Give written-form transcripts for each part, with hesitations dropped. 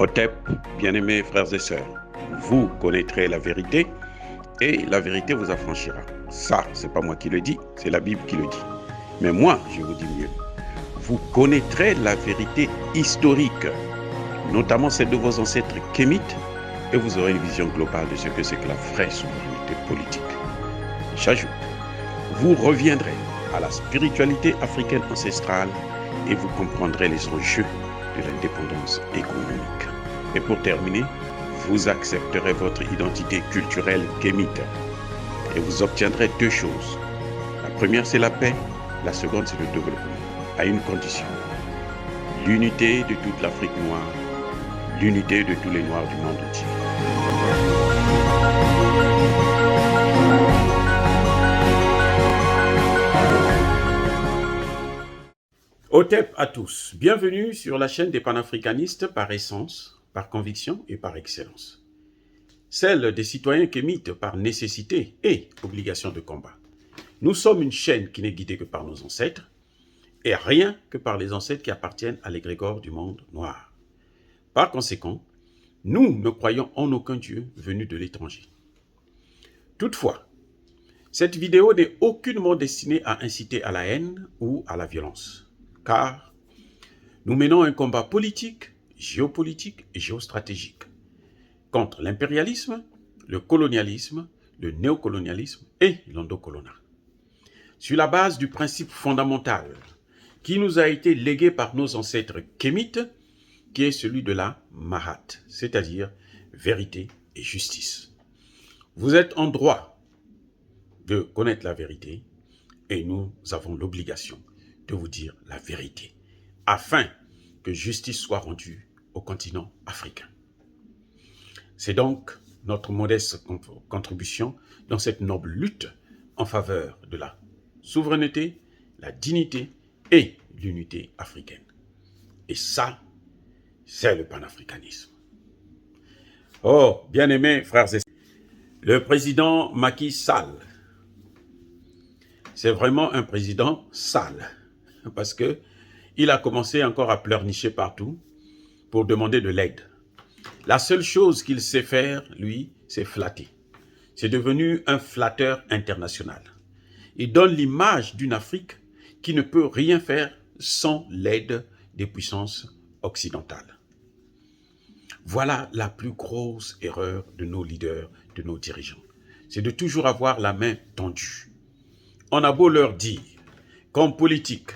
Otep, bien-aimés frères et sœurs, vous connaîtrez la vérité et la vérité vous affranchira. Ça, c'est pas moi qui le dis, c'est la Bible qui le dit. Mais moi, je vous dis mieux. Vous connaîtrez la vérité historique, notamment celle de vos ancêtres kémites, et vous aurez une vision globale de ce que c'est que la vraie souveraineté politique. J'ajoute, vous reviendrez à la spiritualité africaine ancestrale et vous comprendrez les enjeux de l'indépendance économique. Et pour terminer, vous accepterez votre identité culturelle kémite et vous obtiendrez deux choses. La première, c'est la paix. La seconde, c'est le développement, à une condition. L'unité de toute l'Afrique noire, l'unité de tous les Noirs du monde entier. Otep à tous, bienvenue sur la chaîne des panafricanistes par essence, par conviction et par excellence. Celle des citoyens kémites par nécessité et obligation de combat. Nous sommes une chaîne qui n'est guidée que par nos ancêtres et rien que par les ancêtres qui appartiennent à l'égrégore du monde noir. Par conséquent, nous ne croyons en aucun Dieu venu de l'étranger. Toutefois, cette vidéo n'est aucunement destinée à inciter à la haine ou à la violence. Car nous menons un combat politique, géopolitique et géostratégique contre l'impérialisme, le colonialisme, le néocolonialisme et l'endocoloniat. Sur la base du principe fondamental qui nous a été légué par nos ancêtres kémites, qui est celui de la Mahat, c'est-à-dire vérité et justice. Vous êtes en droit de connaître la vérité et nous avons l'obligation de vous dire la vérité, afin que justice soit rendue au continent africain. C'est donc notre modeste contribution dans cette noble lutte en faveur de la souveraineté, la dignité et l'unité africaine. Et ça, c'est le panafricanisme. Oh, bien-aimés frères et sœurs, le président Macky Sall, c'est vraiment un président sale. Parce qu'il a commencé encore à pleurnicher partout pour demander de l'aide. La seule chose qu'il sait faire, lui, c'est flatter. C'est devenu un flatteur international. Il donne l'image d'une Afrique qui ne peut rien faire sans l'aide des puissances occidentales. Voilà la plus grosse erreur de nos leaders, de nos dirigeants. C'est de toujours avoir la main tendue. On a beau leur dire qu'en politique,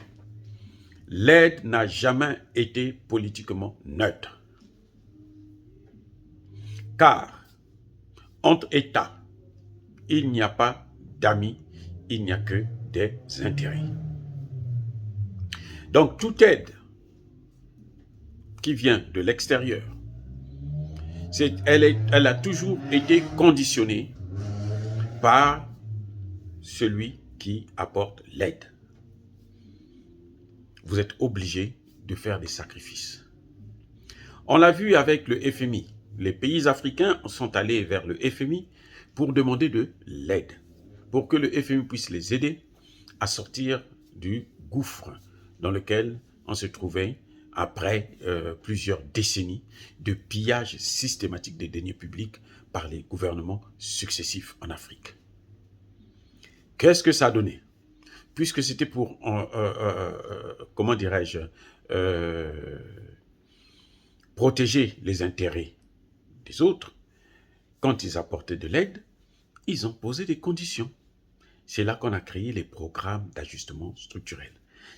l'aide n'a jamais été politiquement neutre. Car entre États, il n'y a pas d'amis, il n'y a que des intérêts. Donc toute aide qui vient de l'extérieur, elle a toujours été conditionnée par celui qui apporte l'aide. Vous êtes obligé de faire des sacrifices. On l'a vu avec le FMI. Les pays africains sont allés vers le FMI pour demander de l'aide, pour que le FMI puisse les aider à sortir du gouffre dans lequel on se trouvait après plusieurs décennies de pillage systématique des deniers publics par les gouvernements successifs en Afrique. Qu'est-ce que ça a donné ? Puisque c'était pour, comment dirais-je, protéger les intérêts des autres, quand ils apportaient de l'aide, ils ont posé des conditions. C'est là qu'on a créé les programmes d'ajustement structurel.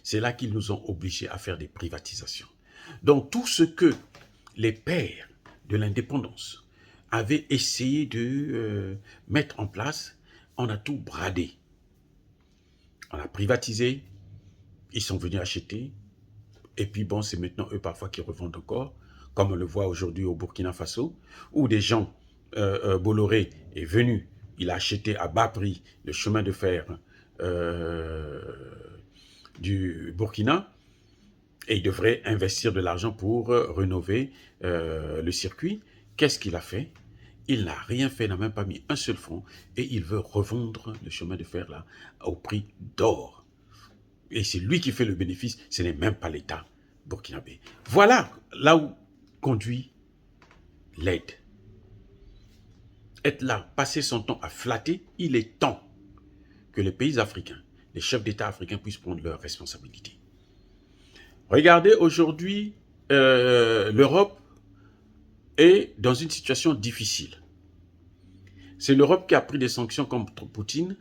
C'est là qu'ils nous ont obligés à faire des privatisations. Donc tout ce que les pères de l'indépendance avaient essayé de mettre en place, on a tout bradé. On a privatisé, ils sont venus acheter, et puis bon, c'est maintenant eux parfois qui revendent encore, comme on le voit aujourd'hui au Burkina Faso, où des gens, Bolloré est venu, il a acheté à bas prix le chemin de fer du Burkina, et il devrait investir de l'argent pour rénover le circuit. Qu'est-ce qu'il a fait ? Il n'a rien fait, n'a même pas mis un seul franc, et il veut revendre le chemin de fer là au prix d'or. Et c'est lui qui fait le bénéfice, ce n'est même pas l'État burkinabé. Voilà là où conduit l'aide. Être là, passer son temps à flatter, il est temps que les pays africains, les chefs d'État africains puissent prendre leurs responsabilités. Regardez, aujourd'hui, l'Europe est dans une situation difficile. C'est l'Europe qui a pris des sanctions contre Poutine,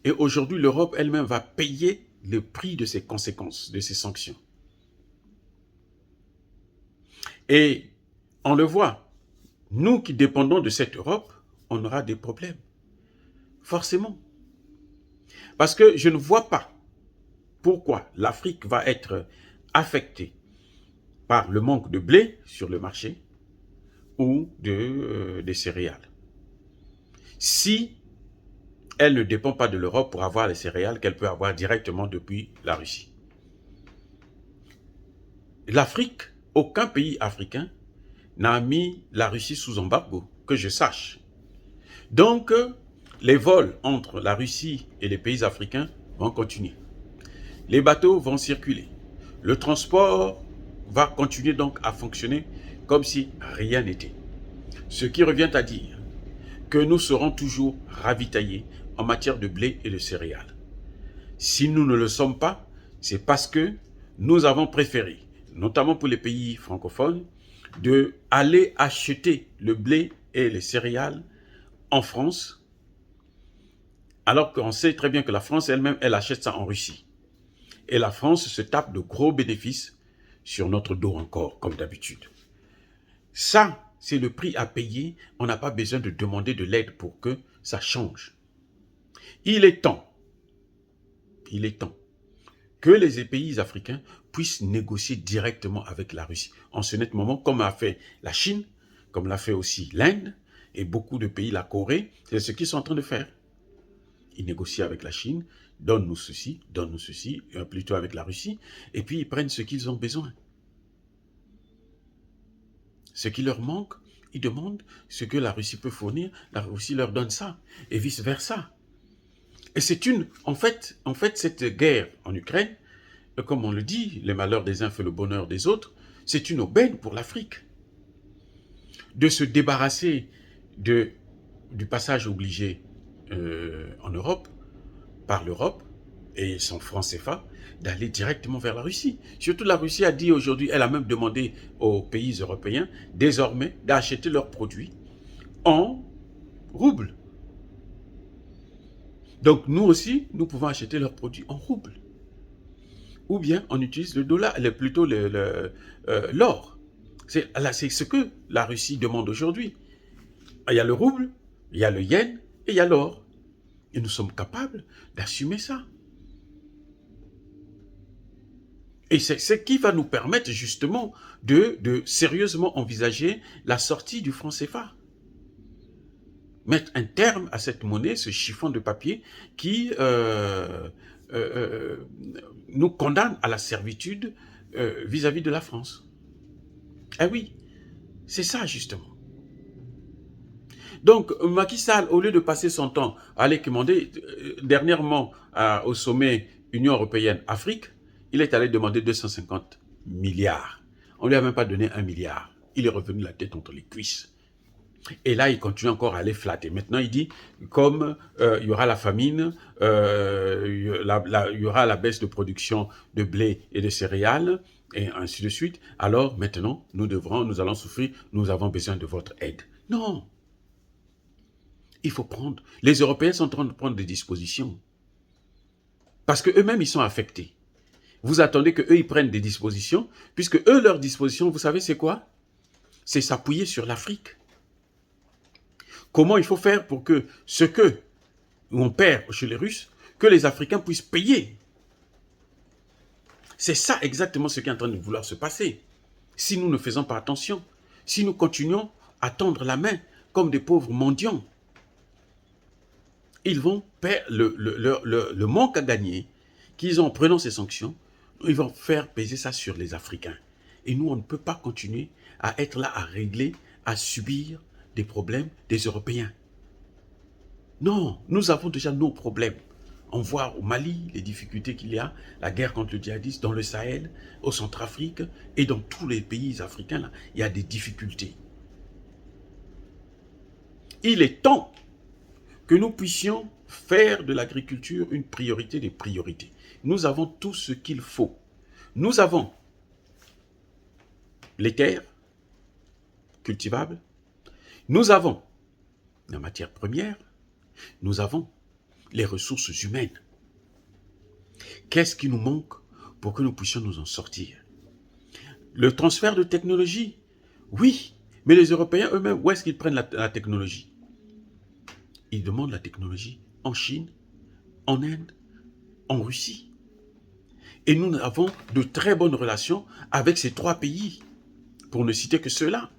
et aujourd'hui, l'Europe elle-même va payer le prix de ces conséquences, de ces sanctions. Et on le voit, nous qui dépendons de cette Europe, on aura des problèmes. Forcément. Parce que je ne vois pas pourquoi l'Afrique va être affectée par le manque de blé sur le marché ou des céréales. Si elle ne dépend pas de l'Europe pour avoir les céréales qu'elle peut avoir directement depuis la Russie. L'Afrique, aucun pays africain n'a mis la Russie sous embargo, que je sache. Donc, les vols entre la Russie et les pays africains vont continuer. Les bateaux vont circuler. Le transport va continuer donc à fonctionner comme si rien n'était. Ce qui revient à dire que nous serons toujours ravitaillés en matière de blé et de céréales. Si nous ne le sommes pas, c'est parce que nous avons préféré, notamment pour les pays francophones, d'aller acheter le blé et les céréales en France, alors qu'on sait très bien que la France elle-même, elle achète ça en Russie. Et la France se tape de gros bénéfices sur notre dos encore, comme d'habitude. Ça, c'est le prix à payer. On n'a pas besoin de demander de l'aide pour que ça change. Il est temps que les pays africains puissent négocier directement avec la Russie. En ce net moment, comme a fait la Chine, comme l'a fait aussi l'Inde, et beaucoup de pays, la Corée, c'est ce qu'ils sont en train de faire. Ils négocient avec la Chine, donne-nous ceci, plutôt avec la Russie, et puis ils prennent ce qu'ils ont besoin. Ce qui leur manque, ils demandent ce que la Russie peut fournir, la Russie leur donne ça, et vice-versa. Et c'est en fait, cette guerre en Ukraine, comme on le dit, les malheurs des uns fait le bonheur des autres, c'est une aubaine pour l'Afrique. De se débarrasser du passage obligé en Europe, par l'Europe et son franc CFA, d'aller directement vers la Russie. Surtout la Russie a dit aujourd'hui, elle a même demandé aux pays européens, désormais, d'acheter leurs produits en roubles. Donc nous aussi, nous pouvons acheter leurs produits en roubles. Ou bien on utilise le dollar, plutôt l'or. C'est ce que la Russie demande aujourd'hui. Il y a le rouble, il y a le yen et il y a l'or. Et nous sommes capables d'assumer ça. Et c'est ce qui va nous permettre justement de sérieusement envisager la sortie du franc CFA. Mettre un terme à cette monnaie, ce chiffon de papier qui nous condamne à la servitude vis-à-vis de la France. Eh oui, c'est ça justement. Donc Macky Sall, au lieu de passer son temps à aller commander, dernièrement au sommet Union Européenne-Afrique, il est allé demander 250 milliards. On ne lui a même pas donné 1 milliard. Il est revenu la tête entre les cuisses. Et là, il continue encore à aller flatter. Maintenant, il dit, comme il y aura la famine, il y aura la baisse de production de blé et de céréales, et ainsi de suite, alors maintenant, nous allons souffrir, nous avons besoin de votre aide. Non. Il faut prendre. Les Européens sont en train de prendre des dispositions. Parce qu'eux-mêmes, ils sont affectés. Vous attendez qu'eux, ils prennent des dispositions, puisque eux, leurs dispositions, vous savez, c'est quoi? C'est s'appuyer sur l'Afrique. Comment il faut faire pour que ce que on perd chez les Russes, que les Africains puissent payer? C'est ça exactement ce qui est en train de vouloir se passer. Si nous ne faisons pas attention, si nous continuons à tendre la main comme des pauvres mendiants, ils vont perdre le manque à gagner qu'ils ont en prenant ces sanctions, ils vont faire peser ça sur les Africains. Et nous, on ne peut pas continuer à être là, à régler, à subir des problèmes des Européens. Non, nous avons déjà nos problèmes. On voit au Mali les difficultés qu'il y a, la guerre contre le djihadisme, dans le Sahel, au Centrafrique et dans tous les pays africains, là, il y a des difficultés. Il est temps que nous puissions faire de l'agriculture une priorité des priorités. Nous avons tout ce qu'il faut. Nous avons les terres cultivables, nous avons la matière première, nous avons les ressources humaines. Qu'est-ce qui nous manque pour que nous puissions nous en sortir? Le transfert de technologie, oui, mais les Européens eux-mêmes, où est-ce qu'ils prennent la technologie? Ils demandent la technologie en Chine, en Inde, en Russie. Et nous avons de très bonnes relations avec ces 3 pays, pour ne citer que ceux-là.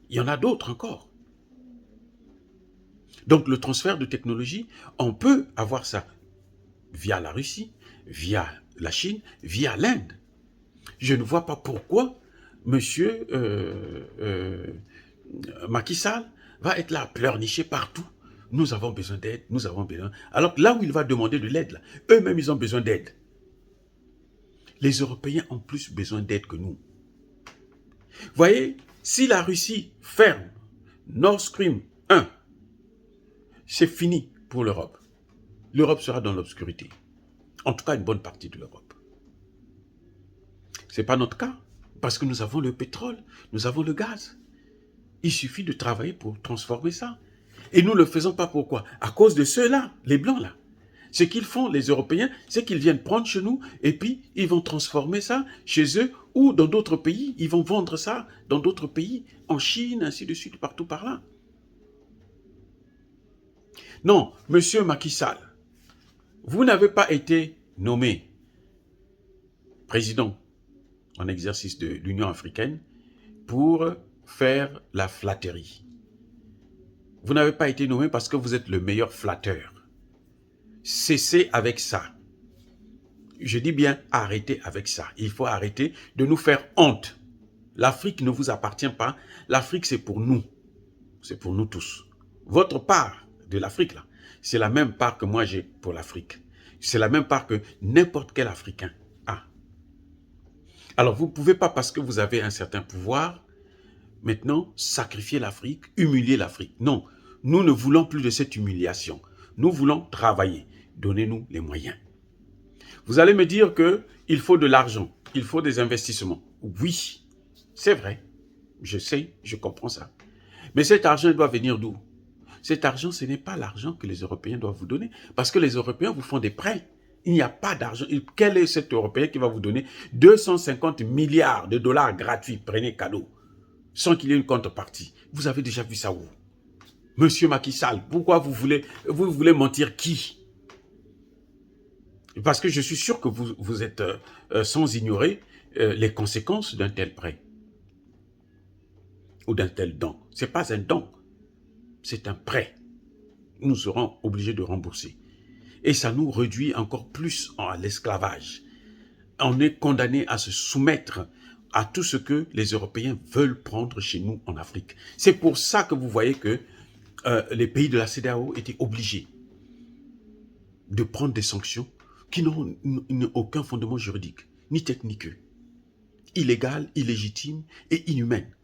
Il y en a d'autres encore. Donc le transfert de technologie, on peut avoir ça via la Russie, via la Chine, via l'Inde. Je ne vois pas pourquoi M. Macky Sall va être là à pleurnicher partout. Nous avons besoin d'aide, nous avons besoin... Alors là où il va demander de l'aide, eux-mêmes ils ont besoin d'aide. Les Européens ont plus besoin d'aide que nous. Voyez, si la Russie ferme Nord Stream 1, c'est fini pour l'Europe. L'Europe sera dans l'obscurité. En tout cas, une bonne partie de l'Europe. Ce n'est pas notre cas, parce que nous avons le pétrole, nous avons le gaz. Il suffit de travailler pour transformer ça. Et nous ne le faisons pas pourquoi? À cause de ceux-là, les blancs là. Ce qu'ils font, les Européens, c'est qu'ils viennent prendre chez nous et puis ils vont transformer ça chez eux ou dans d'autres pays. Ils vont vendre ça dans d'autres pays, en Chine, ainsi de suite, partout par là. Non, monsieur Macky Sall, vous n'avez pas été nommé président en exercice de l'Union africaine pour faire la flatterie. Vous n'avez pas été nommé parce que vous êtes le meilleur flatteur. Cessez avec ça. Je dis bien arrêtez avec ça. Il faut arrêter de nous faire honte. L'Afrique ne vous appartient pas. L'Afrique, c'est pour nous. C'est pour nous tous. Votre part de l'Afrique, là, c'est la même part que moi j'ai pour l'Afrique. C'est la même part que n'importe quel Africain a. Alors, vous ne pouvez pas, parce que vous avez un certain pouvoir, maintenant, sacrifier l'Afrique, humilier l'Afrique. Non, nous ne voulons plus de cette humiliation. Nous voulons travailler. Donnez-nous les moyens. Vous allez me dire qu'il faut de l'argent, il faut des investissements. Oui, c'est vrai. Je sais, je comprends ça. Mais cet argent doit venir d'où? Cet argent, ce n'est pas l'argent que les Européens doivent vous donner. Parce que les Européens vous font des prêts. Il n'y a pas d'argent. Quel est cet Européen qui va vous donner 250 milliards de dollars gratuits? Prenez cadeau. Sans qu'il y ait une contrepartie. Vous avez déjà vu ça où? Monsieur Macky Sall, pourquoi vous voulez mentir qui? Parce que je suis sûr que vous êtes sans ignorer les conséquences d'un tel prêt. Ou d'un tel don. Ce n'est pas un don. C'est un prêt. Nous serons obligés de rembourser. Et ça nous réduit encore plus à l'esclavage. On est condamné à se soumettre à tout ce que les Européens veulent prendre chez nous en Afrique. C'est pour ça que vous voyez que les pays de la CEDEAO étaient obligés de prendre des sanctions qui n'ont aucun fondement juridique, ni technique, illégales, illégitimes et inhumaines.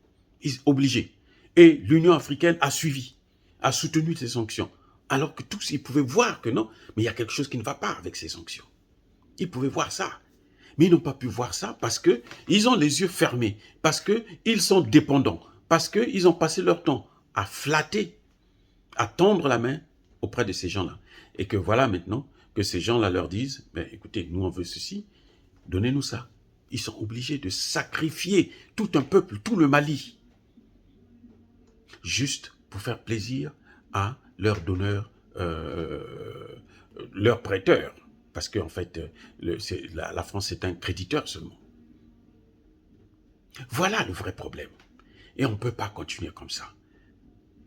Ils sont obligés. Et l'Union africaine a suivi, a soutenu ces sanctions. Alors que tous, ils pouvaient voir que non, mais il y a quelque chose qui ne va pas avec ces sanctions. Ils pouvaient voir ça. Mais ils n'ont pas pu voir ça parce qu'ils ont les yeux fermés, parce qu'ils sont dépendants, parce qu'ils ont passé leur temps à flatter, à tendre la main auprès de ces gens-là. Et que voilà maintenant que ces gens-là leur disent, ben, écoutez, nous on veut ceci, donnez-nous ça. Ils sont obligés de sacrifier tout un peuple, tout le Mali, juste pour faire plaisir à leurs donneurs, leurs prêteurs. Parce qu'en fait, la France est un créditeur seulement. Voilà le vrai problème. Et on ne peut pas continuer comme ça.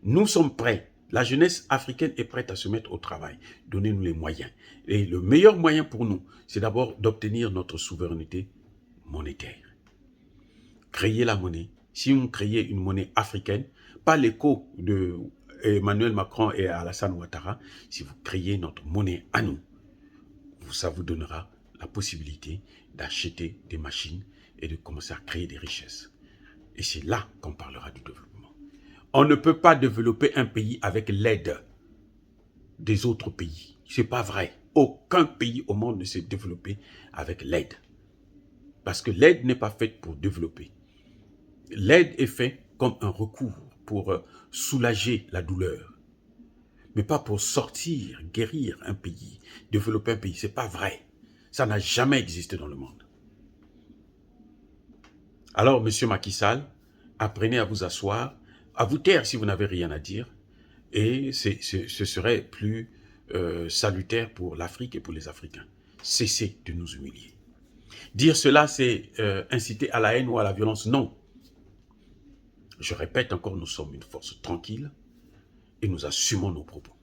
Nous sommes prêts. La jeunesse africaine est prête à se mettre au travail. Donnez-nous les moyens. Et le meilleur moyen pour nous, c'est d'abord d'obtenir notre souveraineté monétaire. Créer la monnaie. Si vous créez une monnaie africaine, pas l'écho de Emmanuel Macron et Alassane Ouattara, si vous créez notre monnaie à nous, ça vous donnera la possibilité d'acheter des machines et de commencer à créer des richesses. Et c'est là qu'on parlera du développement. On ne peut pas développer un pays avec l'aide des autres pays. Ce n'est pas vrai. Aucun pays au monde ne s'est développé avec l'aide. Parce que l'aide n'est pas faite pour développer. L'aide est faite comme un recours pour soulager la douleur. Mais pas pour sortir, guérir un pays, développer un pays. Ce n'est pas vrai. Ça n'a jamais existé dans le monde. Alors, monsieur Macky Sall, apprenez à vous asseoir, à vous taire si vous n'avez rien à dire, et ce serait plus salutaire pour l'Afrique et pour les Africains. Cessez de nous humilier. Dire cela, c'est inciter à la haine ou à la violence. Non. Je répète encore, nous sommes une force tranquille et nous assumons nos propos.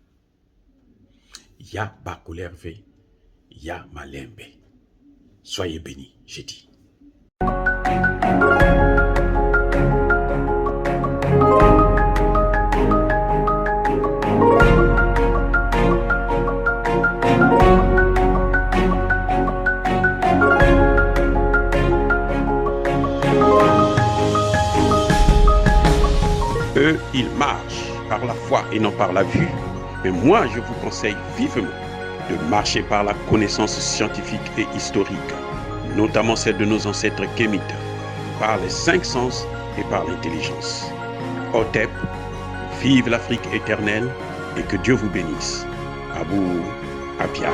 Ya Bakolerve, Ya Malembe. Soyez bénis, j'ai dit. Eux, ils marchent par la foi et non par la vue. Mais moi, je vous conseille vivement de marcher par la connaissance scientifique et historique, notamment celle de nos ancêtres kémites, par les 5 sens et par l'intelligence. Otep, vive l'Afrique éternelle et que Dieu vous bénisse. Abou Apia.